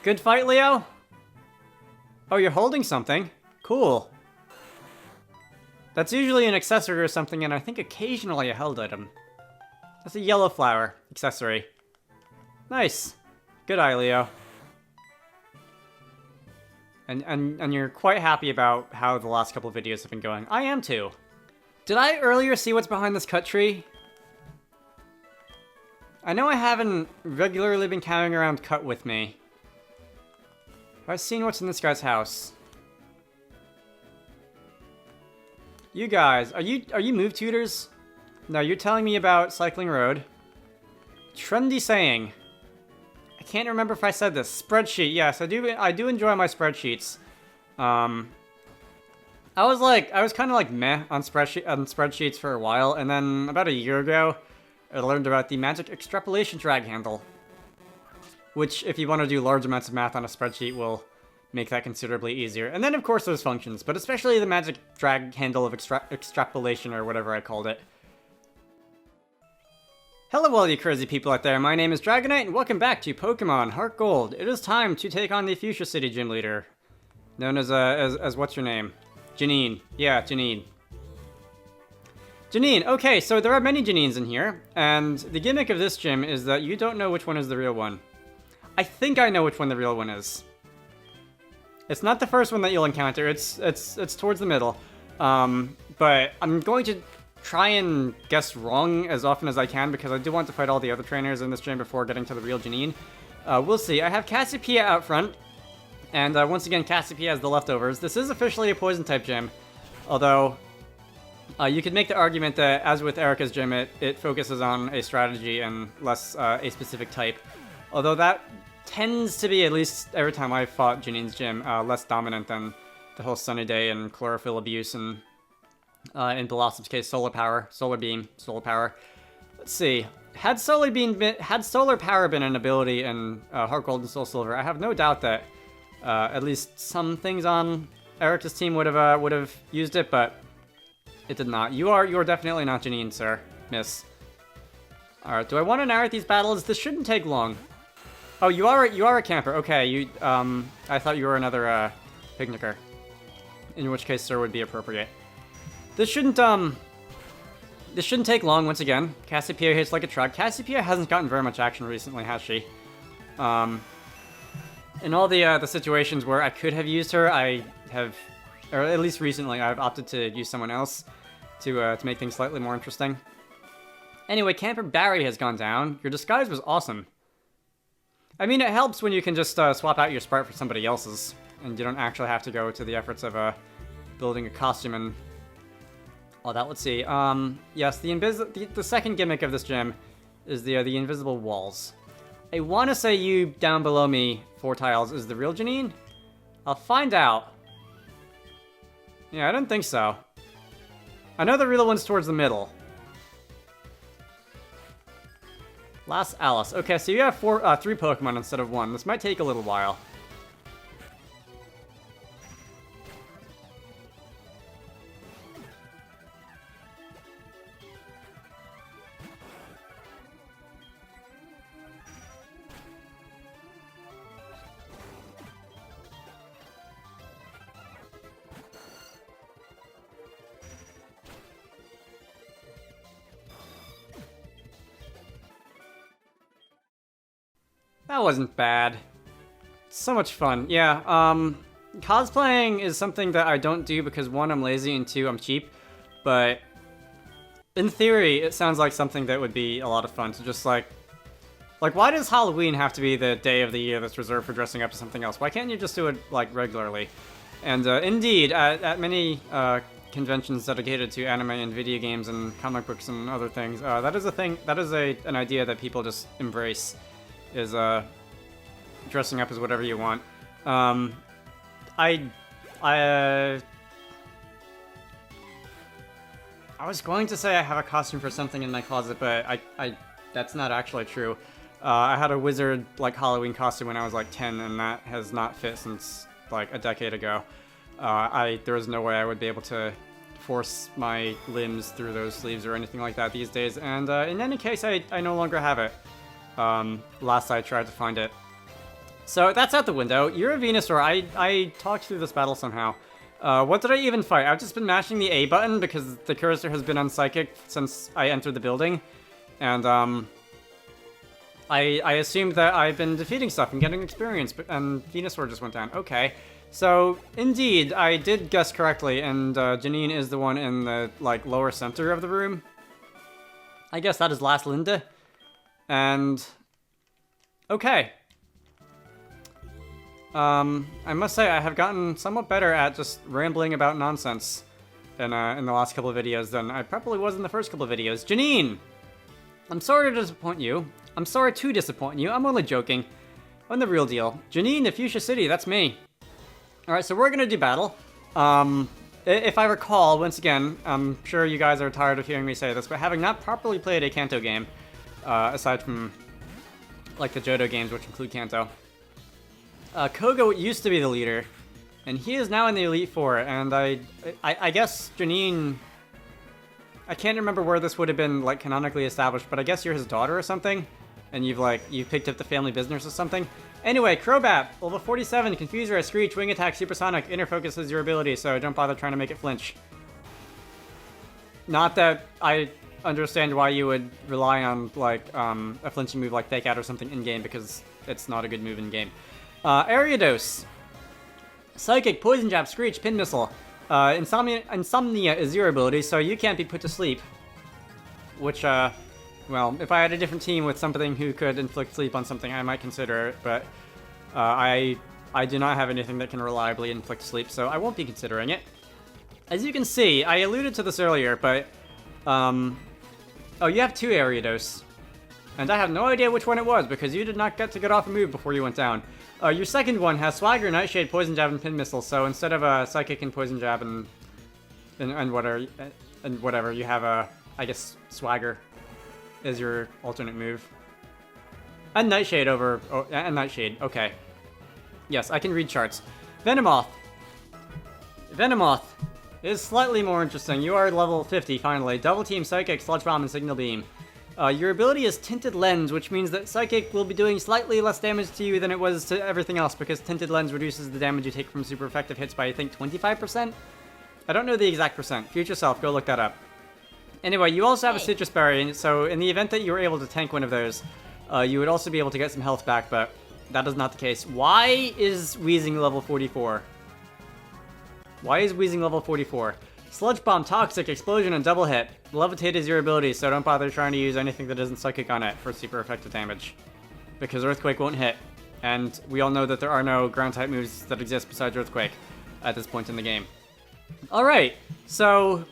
Good fight, Leo? Oh, you're holding something. Cool. That's usually an accessory or something, and I think occasionally a held item. That's a yellow flower accessory. Nice. Good eye, Leo. And you're quite happy about how the last couple of videos have been going. I am too. Did I earlier see what's behind this cut tree? I know I haven't regularly been carrying around cut with me. I've seen what's in this guy's house. You guys, are you move tutors? No, you're telling me about Cycling Road. Trendy saying. I can't remember if I said this. Spreadsheet, yes, I do enjoy my spreadsheets. I was kind of like meh on spreadsheets for a while, and then about a year ago, I learned about the magic extrapolation drag handle. Which, if you want to do large amounts of math on a spreadsheet, will make that considerably easier. And then, of course, there's functions, but especially the magic drag handle of extrapolation, or whatever I called it. Hello all you crazy people out there, my name is Dragonite, and welcome back to Pokémon HeartGold. It is time to take on the Fuchsia City Gym Leader. Known as what's your name? Janine. Yeah, Janine. Janine, okay, so there are many Janines in here, and the gimmick of this gym is that you don't know which one is the real one. I think I know which one the real one is. It's not the first one that you'll encounter, it's towards the middle. But I'm going to try and guess wrong as often as I can because I do want to fight all the other trainers in this gym before getting to the real Janine. We'll see. I have Cassiopeia out front, and once again Cassiopeia has the leftovers. This is officially a poison-type gym, although you could make the argument that, as with Erica's gym, it focuses on a strategy and less a specific type. Although that tends to be, at least every time I've fought Janine's gym, less dominant than the whole Sunny Day and Chlorophyll abuse and, in Blossom's case, Solar Power, Solar Beam, Solar Power. Let's see. Had Solar Power been an ability in HeartGold and Soul Silver, I have no doubt that at least some things on Erica's team would have used it, but it did not. You are definitely not Janine, sir, miss. Alright, do I want to narrate these battles? This shouldn't take long. Oh, you are a camper. Okay, I thought you were another picnicker. In which case, sir would be appropriate. This shouldn't take long. Once again, Cassiopeia hits like a truck. Cassiopeia hasn't gotten very much action recently, has she? In all the situations where I could have used her, I have, or at least recently, I've opted to use someone else to make things slightly more interesting. Anyway, Camper Barry has gone down. Your disguise was awesome. I mean, it helps when you can just swap out your Sprite for somebody else's, and you don't actually have to go to the efforts of building a costume and all that. Let's see. Yes, the second gimmick of this gym is the invisible walls. I want to say you down below me, 4 tiles, is the real Janine? I'll find out. Yeah, I don't think so. I know the real one's towards the middle. Last Alice. Okay, so you have 3 Pokemon instead of 1. This might take a little while. That wasn't bad. So much fun. Yeah, cosplaying is something that I don't do because 1, I'm lazy, and 2, I'm cheap. But in theory, it sounds like something that would be a lot of fun to just like why does Halloween have to be the day of the year that's reserved for dressing up as something else? Why can't you just do it like regularly? And indeed, at many conventions dedicated to anime and video games and comic books and other things, that is a thing. That is an idea that people just embrace. Is dressing up as whatever you want. I was going to say I have a costume for something in my closet, but that's not actually true. I had a wizard like Halloween costume when I was like 10, and that has not fit since like a decade ago. There is no way I would be able to force my limbs through those sleeves or anything like that these days, and in any case, I no longer have it. Last I tried to find it. So that's out the window. You're a Venusaur. I talked through this battle somehow. What did I even fight? I've just been mashing the A button because the cursor has been on Psychic since I entered the building. And, I assumed that I've been defeating stuff and getting experience, and Venusaur just went down. Okay. So, indeed, I did guess correctly, and Janine is the one in the, like, lower center of the room. I guess that is last Linda. And... okay. I must say, I have gotten somewhat better at just rambling about nonsense in the last couple of videos than I probably was in the first couple of videos. Janine! I'm sorry to disappoint you. I'm sorry to disappoint you. I'm only joking. I'm the real deal. Janine, Fuchsia City, that's me. Alright, so we're gonna do battle. If I recall, once again, I'm sure you guys are tired of hearing me say this, but having not properly played a Kanto game, aside from, like, the Johto games, which include Kanto, Koga used to be the leader, and he is now in the Elite Four, and I guess Janine... I can't remember where this would have been, like, canonically established, but I guess you're his daughter or something, and you've picked up the family business or something. Anyway, Crobat, level 47, Confuser, Screech, Wing Attack, Supersonic, Inner Focus is your ability, so don't bother trying to make it flinch. Not that I understand why you would rely on, like, a flinching move like Fake Out or something in-game, because it's not a good move in-game. Ariados. Psychic, Poison Jab, Screech, Pin Missile. Insomnia is your ability, so you can't be put to sleep. Which, well, if I had a different team with something who could inflict sleep on something, I might consider it, but I do not have anything that can reliably inflict sleep, so I won't be considering it. As you can see, I alluded to this earlier, but, oh, you have two Ariados. And I have no idea which one it was, because you did not get to get off a move before you went down. Your second one has Swagger, Nightshade, Poison Jab, and Pin Missile, so instead of a Psychic and Poison Jab and whatever, you have a, I guess, Swagger is your alternate move. And Nightshade over... oh, and Nightshade, okay. Yes, I can read charts. Venomoth. Venomoth is slightly more interesting. You are level 50, finally. Double Team Psychic, Sludge Bomb, and Signal Beam. Your ability is Tinted Lens, which means that Psychic will be doing slightly less damage to you than it was to everything else, because Tinted Lens reduces the damage you take from super effective hits by, I think, 25%? I don't know the exact percent. Future Self, go look that up. Anyway, you also have a Citrus Berry, so in the event that you were able to tank one of those, you would also be able to get some health back, but that is not the case. Why is Weezing level 44? Why is Weezing level 44? Sludge Bomb, Toxic, Explosion, and Double Hit. Levitate is your ability, so don't bother trying to use anything that isn't Psychic on it for super effective damage. Because Earthquake won't hit. And we all know that there are no ground-type moves that exist besides Earthquake at this point in the game. Alright, so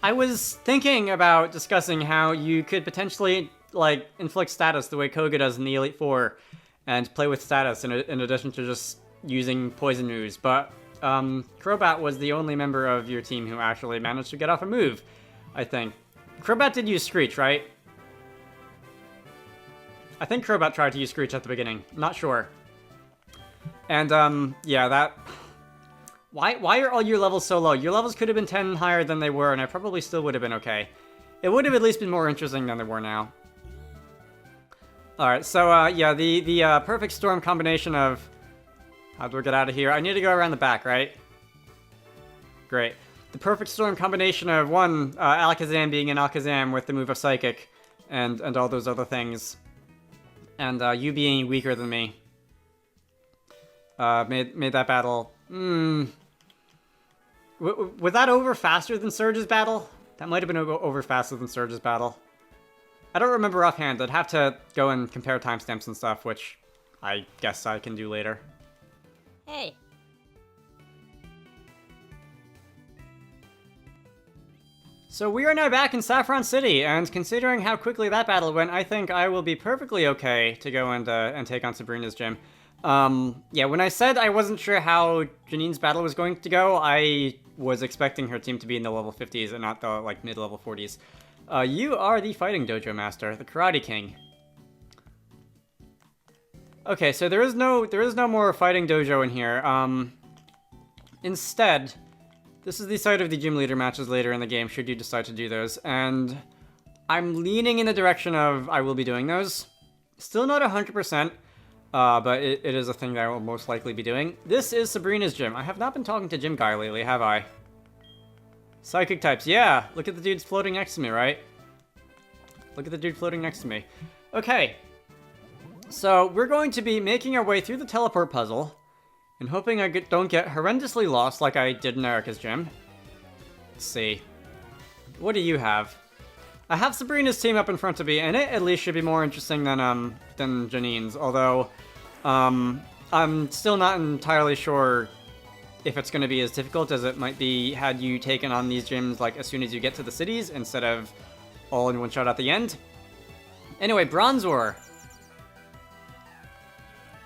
I was thinking about discussing how you could potentially, like, inflict status the way Koga does in the Elite Four, and play with status in addition to just using poison moves, but Crobat was the only member of your team who actually managed to get off a move, I think. Crobat did use Screech, right? I think Crobat tried to use Screech at the beginning. Not sure. And, yeah, that... Why are all your levels so low? Your levels could have been 10 higher than they were, and I probably still would have been okay. It would have at least been more interesting than they were now. Alright, so, yeah, the perfect storm combination of... How do we get out of here? I need to go around the back, right? Great. The perfect storm combination of, one, Alakazam being an Alakazam with the move of Psychic, and all those other things. And, you being weaker than me. Made that battle... Was that over faster than Surge's battle? That might have been over faster than Surge's battle. I don't remember offhand. I'd have to go and compare timestamps and stuff, which I guess I can do later. Hey. So we are now back in Saffron City, and considering how quickly that battle went, I think I will be perfectly okay to go and take on Sabrina's gym. Yeah, when I said I wasn't sure how Janine's battle was going to go, I was expecting her team to be in the level 50s and not the, like, mid-level 40s. You are the Fighting Dojo Master, the Karate King. Okay, so there is no more Fighting Dojo in here. Instead, this is the site of the gym leader matches later in the game, should you decide to do those, and I'm leaning in the direction of I will be doing those. Still not 100%. but it is a thing that I will most likely be doing. This is Sabrina's gym. I have not been talking to Gym Guy lately, have I? Psychic types, yeah. Look at the dudes floating next to me, right? Look at the dude floating next to me. Okay. So, we're going to be making our way through the teleport puzzle, and hoping I don't get horrendously lost like I did in Erica's gym. Let's see. What do you have? I have Sabrina's team up in front of me, and it at least should be more interesting than Janine's, although, I'm still not entirely sure if it's going to be as difficult as it might be had you taken on these gyms, like, as soon as you get to the cities, instead of all in one shot at the end. Anyway, Bronzor.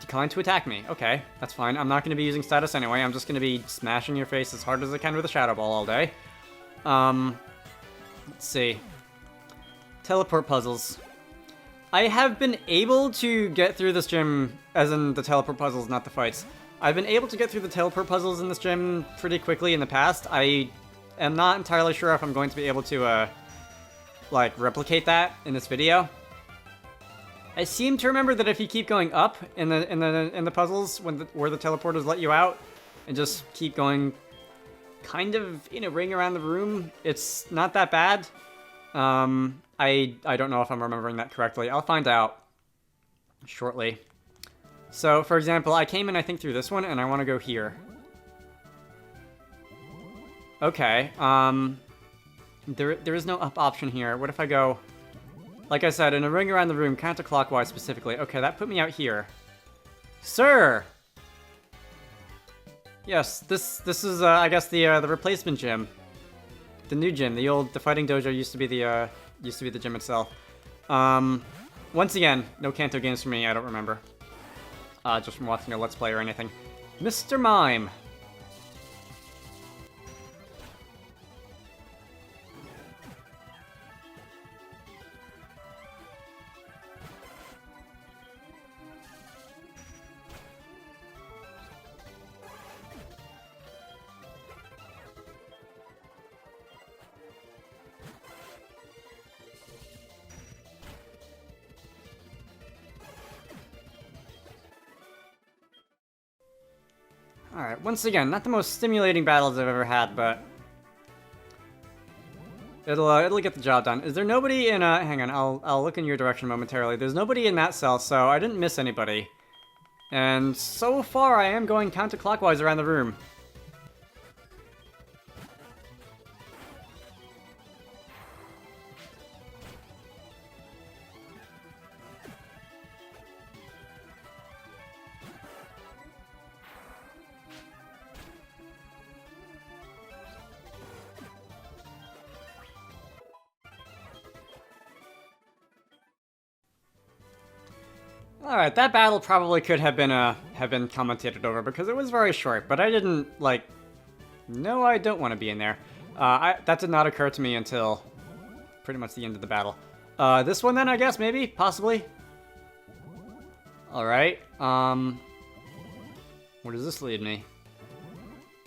Decline to attack me. Okay, that's fine. I'm not going to be using status anyway. I'm just going to be smashing your face as hard as I can with a Shadow Ball all day. Let's see. Teleport puzzles. I have been able to get through this gym, as in the teleport puzzles, not the fights. I've been able to get through the teleport puzzles in this gym pretty quickly in the past. I am not entirely sure if I'm going to be able to, like, replicate that in this video. I seem to remember that if you keep going up in the puzzles where the teleporters let you out, and just keep going kind of in a ring around the room, it's not that bad. I don't know if I'm remembering that correctly. I'll find out shortly. So, for example, I came in, I think, through this one, and I want to go here. Okay, there is no up option here. What if I go, like I said, in a ring around the room, counterclockwise specifically? Okay, that put me out here. Sir! Yes, this is, I guess, the replacement gym. The new gym. The fighting dojo used to be the gym itself. Once again, no Kanto games for me, I don't remember. Just from watching a Let's Play or anything. Mr. Mime. Alright, once again, not the most stimulating battles I've ever had, but it'll get the job done. Is there nobody in, hang on, I'll look in your direction momentarily. There's nobody in that cell, so I didn't miss anybody. And so far, I am going counterclockwise around the room. Alright, that battle probably could have been commentated over because it was very short, but I didn't, like... No, I don't want to be in there. That did not occur to me until pretty much the end of the battle. This one then, I guess, maybe? Possibly? Alright, where does this lead me?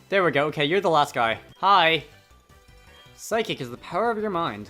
There we go, okay, you're the last guy. Hi! Psychic is the power of your mind.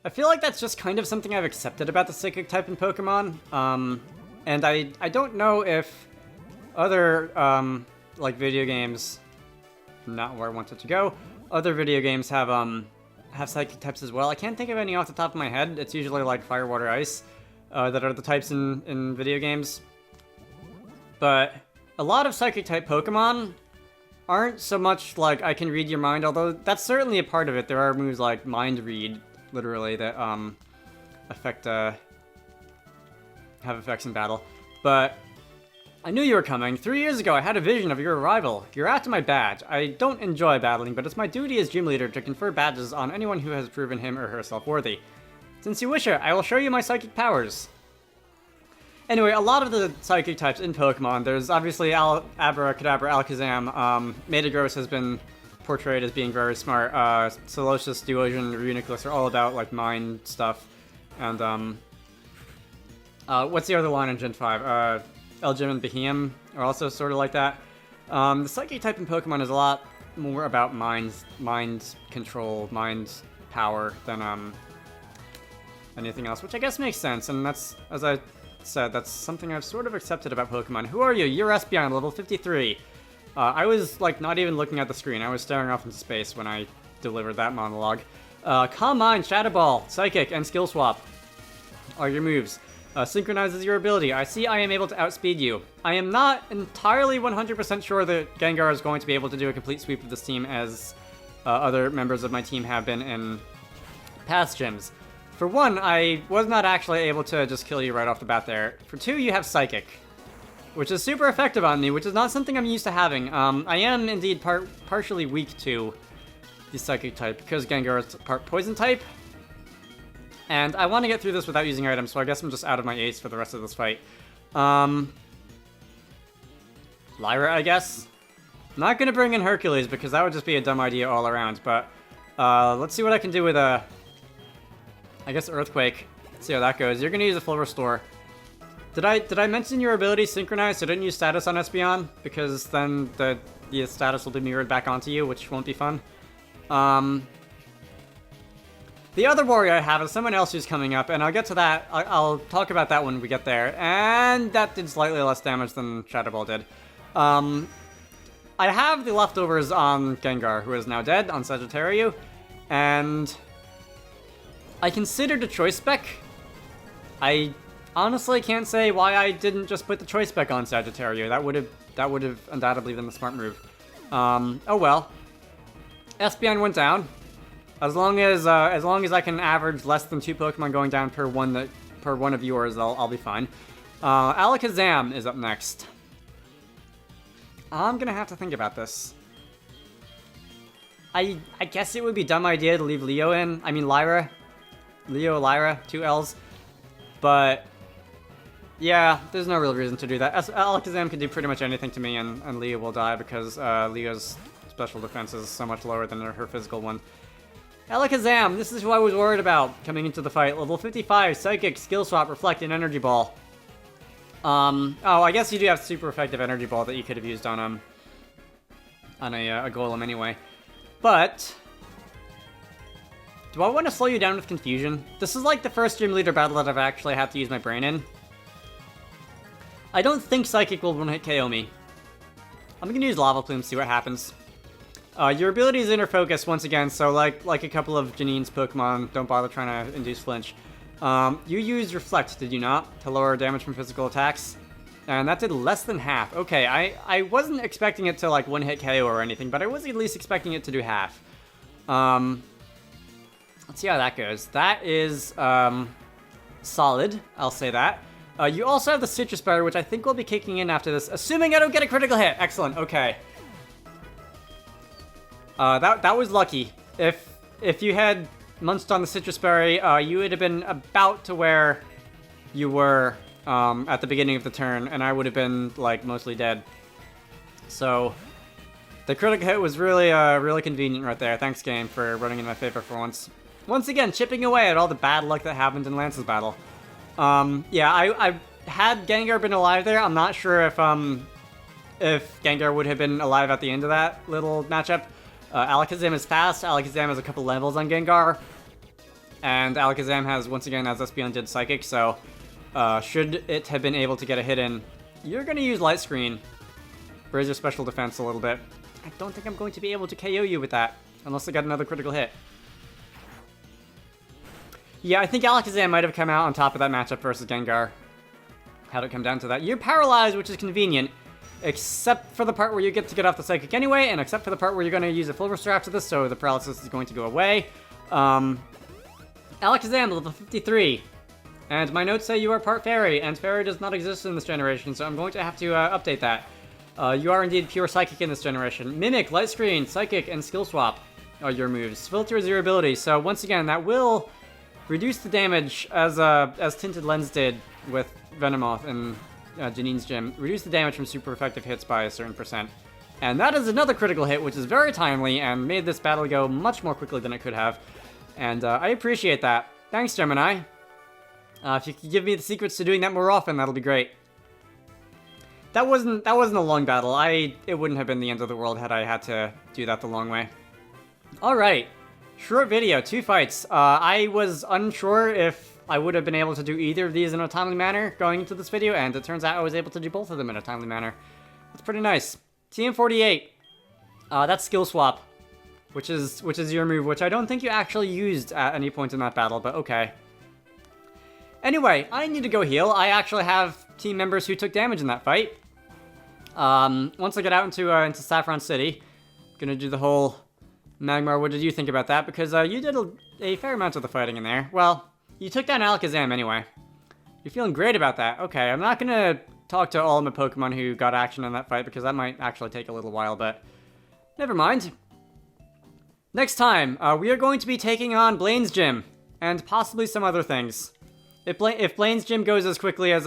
I feel like that's just kind of something I've accepted about the Psychic type in Pokemon, and I don't know if other, like, video games, not where I wanted to go, other video games have Psychic types as well. I can't think of any off the top of my head. It's usually, like, Fire, Water, Ice, that are the types in video games. But a lot of Psychic type Pokemon aren't so much like I can read your mind, although that's certainly a part of it. There are moves like Mind Read, literally, that have effects in battle. But I knew you were coming. 3 years ago, I had a vision of your arrival. You're after my badge. I don't enjoy battling, but it's my duty as gym leader to confer badges on anyone who has proven him or herself worthy. Since you wish it, I will show you my psychic powers. Anyway, a lot of the psychic types in Pokemon, there's obviously Abracadabra, Alakazam. Metagross has been portrayed as being very smart. Solosis, Duosion, Reuniclus are all about, like, mind stuff. And, what's the other line in Gen 5? Elgin and Behemoth are also sort of like that. The psychic type in Pokemon is a lot more about mind control, mind power than, anything else, which I guess makes sense, and that's, as I said, that's something I've sort of accepted about Pokemon. Who are you? You're Espeon, level 53. I was, like, not even looking at the screen. I was staring off into space when I delivered that monologue. Calm Mind, Shadow Ball, Psychic, and Skill Swap are your moves. Synchronizes your ability. I see I am able to outspeed you. I am not entirely 100% sure that Gengar is going to be able to do a complete sweep of this team as other members of my team have been in past gyms. For one, I was not actually able to just kill you right off the bat there. For two, you have Psychic, which is super effective on me, which is not something I'm used to having. I am indeed partially weak to the Psychic type because Gengar is part Poison type. And I want to get through this without using items, so I guess I'm just out of my ace for the rest of this fight. Lyra, I guess? I'm not going to bring in Hercules because that would just be a dumb idea all around, but let's see what I can do with I guess Earthquake. Let's see how that goes. You're going to use a full restore. Did I mention your ability Synchronize so didn't use status on Espeon? Because then the status will be mirrored back onto you, which won't be fun. The other warrior I have is someone else who's coming up, and I'll get to that. I'll talk about that when we get there. And that did slightly less damage than Shadow Ball did. I have the leftovers on Gengar, who is now dead, on Sagittario, and I considered a Choice Spec. I honestly can't say why I didn't just put the Choice Spec on Sagittario. That would have undoubtedly been the smart move. Oh well. Espeon went down. As long as I can average less than 2 Pokemon going down per one of yours, I'll be fine. Alakazam is up next. I'm gonna have to think about this. I guess it would be a dumb idea to leave Leo in. I mean Lyra. Lyra, 2 L's. But yeah, there's no real reason to do that. Alakazam can do pretty much anything to me, and Leo will die because Leo's special defense is so much lower than her physical one. Alakazam, this is who I was worried about coming into the fight. Level 55, Psychic, Skill Swap, Reflect, and Energy Ball. Oh, I guess you do have super effective Energy Ball that you could have used on a Golem anyway. But do I want to slow you down with Confusion? This is like the first gym leader battle that I've actually had to use my brain in. I don't think Psychic will one-hit KO me. I'm gonna use Lava Plume, see what happens. Your ability is Inner Focus once again, so like a couple of Janine's Pokemon, don't bother trying to induce flinch. You used Reflect, did you not? To lower damage from physical attacks? And that did less than half. Okay, I wasn't expecting it to like one-hit KO or anything, but I was at least expecting it to do half. Let's see how that goes. That is solid, I'll say that. You also have the Citrus Berry, which I think will be kicking in after this, assuming I don't get a critical hit. Excellent, okay. That was lucky. If you had munched on the Citrus Berry, you would have been about to where you were at the beginning of the turn, and I would have been, like, mostly dead. So, the critical hit was really, really convenient right there. Thanks, game, for running in my favor for once. Once again, chipping away at all the bad luck that happened in Lance's battle. Yeah, I had Gengar been alive there, I'm not sure if Gengar would have been alive at the end of that little matchup. Alakazam is fast, Alakazam has a couple levels on Gengar, and Alakazam has, once again, as Espeon did, Psychic, so should it have been able to get a hit in, you're going to use Light Screen. Raise your special defense a little bit. I don't think I'm going to be able to KO you with that, unless I got another critical hit. Yeah, I think Alakazam might have come out on top of that matchup versus Gengar. How'd it come down to that? You're paralyzed, which is convenient. Except for the part where you get to get off the Psychic anyway, and except for the part where you're going to use a full restore after this, so the paralysis is going to go away. Alakazam, level 53. And my notes say you are part Fairy, and Fairy does not exist in this generation, so I'm going to have to update that. You are indeed pure Psychic in this generation. Mimic, Light Screen, Psychic, and Skill Swap are your moves. Filter is your ability, so once again, that will reduce the damage as Tinted Lens did with Venomoth in Janine's gym, reduce the damage from super effective hits by a certain %. And that is another critical hit, which is very timely and made this battle go much more quickly than it could have. And I appreciate that. Thanks, Gemini. If you could give me the secrets to doing that more often, that'll be great. That wasn't a long battle. It wouldn't have been the end of the world had I had to do that the long way. Alright. Short video, 2 fights. I was unsure if I would have been able to do either of these in a timely manner going into this video, and it turns out I was able to do both of them in a timely manner. That's pretty nice. TM48. That's skill swap, which is your move, which I don't think you actually used at any point in that battle, but okay. Anyway, I need to go heal. I actually have team members who took damage in that fight. Once I get out into Saffron City, I'm gonna do the whole Magmar, what did you think about that? Because you did a fair amount of the fighting in there. Well, you took down Alakazam anyway. You're feeling great about that. Okay, I'm not gonna talk to all of my Pokemon who got action in that fight because that might actually take a little while, but never mind. Next time, we are going to be taking on Blaine's gym and possibly some other things. If Blaine's gym goes as quickly as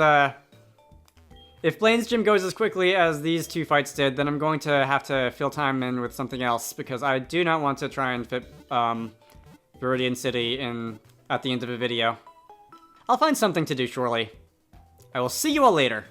these 2 fights did, then I'm going to have to fill time in with something else because I do not want to try and fit Viridian City in at the end of a video. I'll find something to do shortly. I will see you all later.